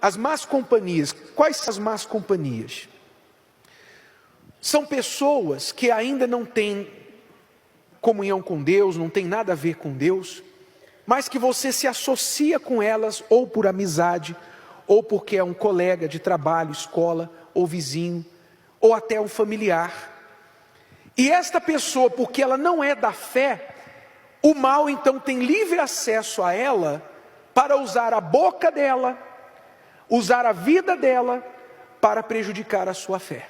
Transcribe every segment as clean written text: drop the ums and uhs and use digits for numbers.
as más companhias. Quais são as más companhias? São pessoas que ainda não têm comunhão com Deus, não tem nada a ver com Deus, mas que você se associa com elas ou por amizade, ou porque é um colega de trabalho, escola, ou vizinho, ou até um familiar. E esta pessoa, porque ela não é da fé, o mal então tem livre acesso a ela para usar a boca dela, usar a vida dela para prejudicar a sua fé.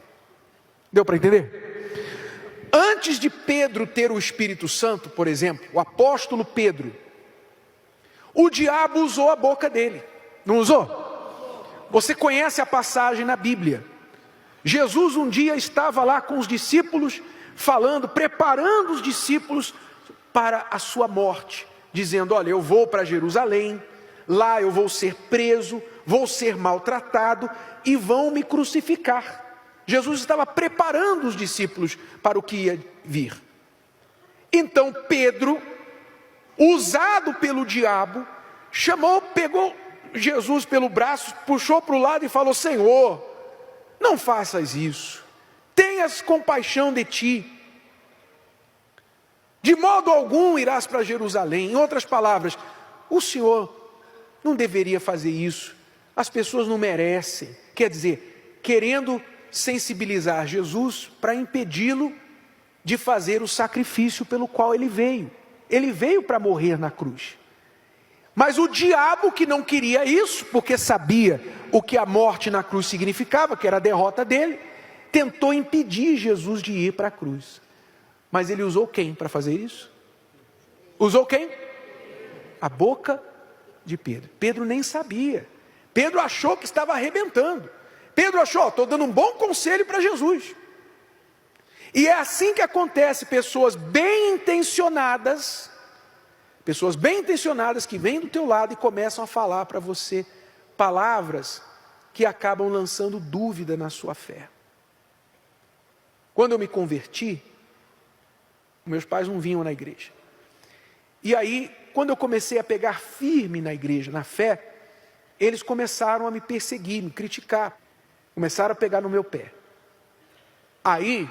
Deu para entender? Antes de Pedro ter o Espírito Santo, por exemplo, o apóstolo Pedro, o diabo usou a boca dele, não usou? Você conhece a passagem na Bíblia. Jesus um dia estava lá com os discípulos, falando, preparando os discípulos para a sua morte, dizendo: olha, eu vou para Jerusalém, lá eu vou ser preso, vou ser maltratado e vão me crucificar. Jesus estava preparando os discípulos para o que ia vir. Então Pedro, usado pelo diabo, pegou Jesus pelo braço, puxou para o lado e falou: Senhor, não faças isso, tenhas compaixão de ti, de modo algum irás para Jerusalém. Em outras palavras, o Senhor não deveria fazer isso, as pessoas não merecem. Quer dizer, querendo sensibilizar Jesus para impedi-lo de fazer o sacrifício pelo qual ele veio. Ele veio para morrer na cruz. Mas o diabo, que não queria isso, porque sabia o que a morte na cruz significava, que era a derrota dele, tentou impedir Jesus de ir para a cruz. Mas ele usou quem para fazer isso? Usou quem? A boca de Pedro. Pedro nem sabia. Pedro achou que estava arrebentando. Pedro achou: estou dando um bom conselho para Jesus. E é assim que acontece. Pessoas bem intencionadas que vêm do teu lado e começam a falar para você palavras que acabam lançando dúvida na sua fé. Quando eu me converti, meus pais não vinham na igreja. E aí, quando eu comecei a pegar firme na igreja, na fé, eles começaram a me perseguir, me criticar. Começaram a pegar no meu pé. Aí,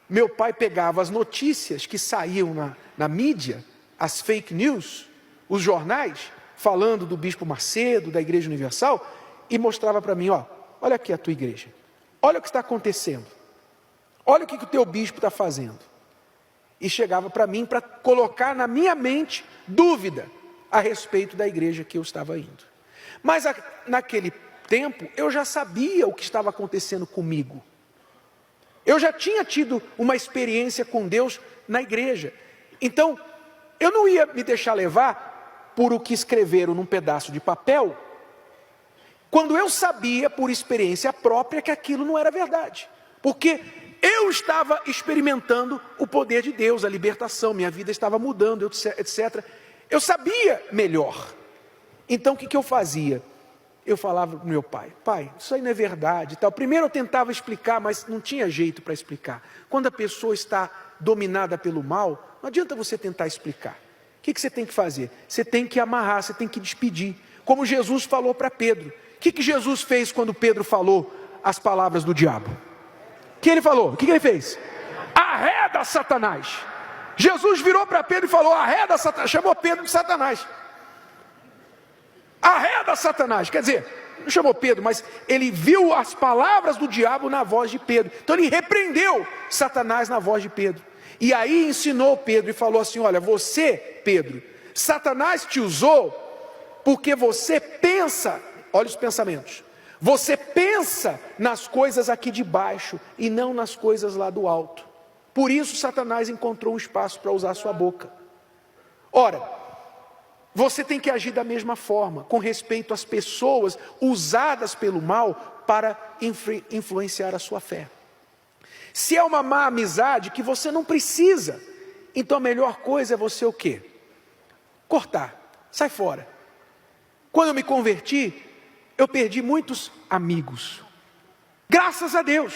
meu pai pegava as notícias que saíam na mídia, as fake news, os jornais, falando do Bispo Macedo, da Igreja Universal, e mostrava para mim: olha aqui a tua igreja, olha o que está acontecendo, olha o que o teu bispo está fazendo. E chegava para mim para colocar na minha mente dúvida a respeito da igreja que eu estava indo. Mas naquele tempo eu já sabia o que estava acontecendo comigo. Eu já tinha tido uma experiência com Deus na igreja. Então, eu não ia me deixar levar por o que escreveram num pedaço de papel, quando eu sabia por experiência própria que aquilo não era verdade. Porque eu estava experimentando o poder de Deus, a libertação, minha vida estava mudando, etc. Eu sabia melhor. Então o que eu fazia? Eu falava para o meu pai: pai, isso aí não é verdade e tal. Primeiro eu tentava explicar, mas não tinha jeito para explicar. Quando a pessoa está dominada pelo mal, não adianta você tentar explicar. O que você tem que fazer? Você tem que amarrar, você tem que despedir. Como Jesus falou para Pedro. O que Jesus fez quando Pedro falou as palavras do diabo? O que ele falou? O que ele fez? Arreda Satanás. Jesus virou para Pedro e falou: arreda Satanás. Chamou Pedro de Satanás. Arreda Satanás. Quer dizer, não chamou Pedro, mas ele viu as palavras do diabo na voz de Pedro. Então ele repreendeu Satanás na voz de Pedro. E aí ensinou Pedro e falou assim: olha, você, Pedro, Satanás te usou porque você pensa, olha os pensamentos, você pensa nas coisas aqui de baixo e não nas coisas lá do alto. Por isso Satanás encontrou um espaço para usar sua boca. Ora, você tem que agir da mesma forma, com respeito às pessoas usadas pelo mal para influenciar a sua fé. Se é uma má amizade que você não precisa, então a melhor coisa é você o quê? Cortar, sai fora. Quando eu me converti, eu perdi muitos amigos, graças a Deus,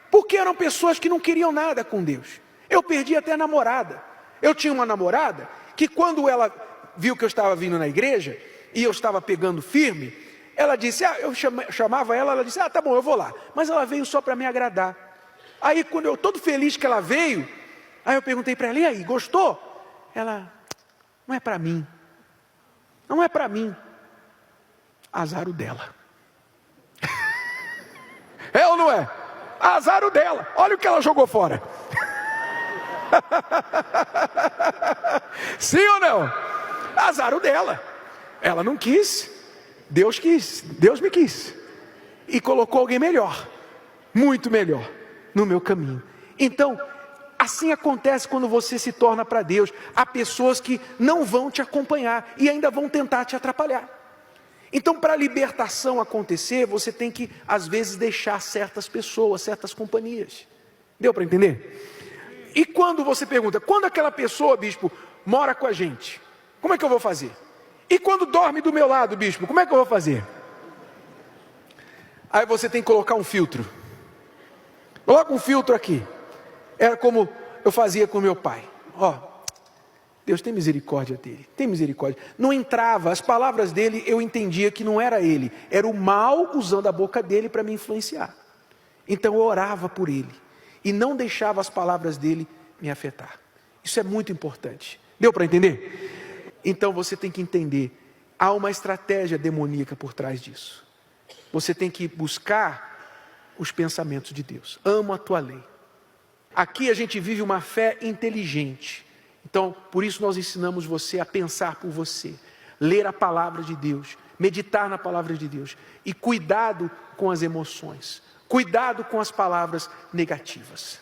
porque eram pessoas que não queriam nada com Deus. Eu perdi até a namorada. Eu tinha uma namorada que, quando ela viu que eu estava vindo na igreja e eu estava pegando firme, ela disse, eu chamava ela disse, tá bom, eu vou lá. Mas ela veio só para me agradar. Aí, quando eu, todo feliz que ela veio, aí eu perguntei para ela, e aí, gostou? Ela, não é para mim. Não é para mim. Azar o dela. É ou não é? Azar o dela. Olha o que ela jogou fora. Sim ou não? Azar o dela. Ela não quis. Deus quis. Deus me quis. E colocou alguém melhor. Muito melhor. No meu caminho. Então, assim acontece quando você se torna para Deus. Há pessoas que não vão te acompanhar e ainda vão tentar te atrapalhar. Então, para a libertação acontecer, você tem que, às vezes, deixar certas pessoas, certas companhias. Deu para entender? E quando você pergunta, quando aquela pessoa, bispo, mora com a gente, como é que eu vou fazer? E quando dorme do meu lado, bispo, como é que eu vou fazer? Aí você tem que colocar um filtro. Coloca um filtro aqui. Era como eu fazia com meu pai. Deus tem misericórdia dele, tem misericórdia. Não entrava, as palavras dele eu entendia que não era ele, era o mal usando a boca dele para me influenciar. Então eu orava por ele e não deixava as palavras dele me afetar. Isso é muito importante. Deu para entender? Então você tem que entender, há uma estratégia demoníaca por trás disso. Você tem que buscar os pensamentos de Deus. Amo a tua lei. Aqui a gente vive uma fé inteligente. Então, por isso nós ensinamos você a pensar por você, ler a palavra de Deus, meditar na palavra de Deus e cuidado com as emoções, cuidado com as palavras negativas.